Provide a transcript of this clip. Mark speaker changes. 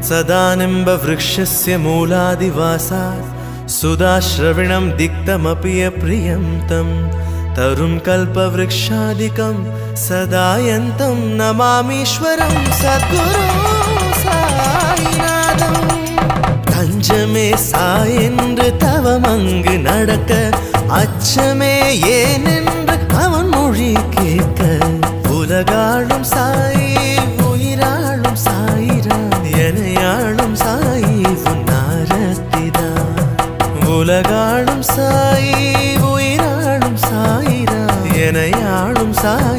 Speaker 1: सदानिम्बवृक्षस्य मूलादिवासात् सुधाश्रविणं दिक्तमपि अप्रियं तं तरुं कल्पवृक्षादिकं सदायन्तं नमामीश्वरं सद्गुरु साईनाथं தஞ்சமே சாயென்று தவமங்கு நடக்க அச்சமே ஏனென்று அவன் மொழி கேட்க உலகாளும் சாயி உயிராளும் சாயிரா எனையாளும் சாயி உன்னாரத்திதா உலகாளும் சாயி உயிராளும் சாயிரா எனையாளும் சாயி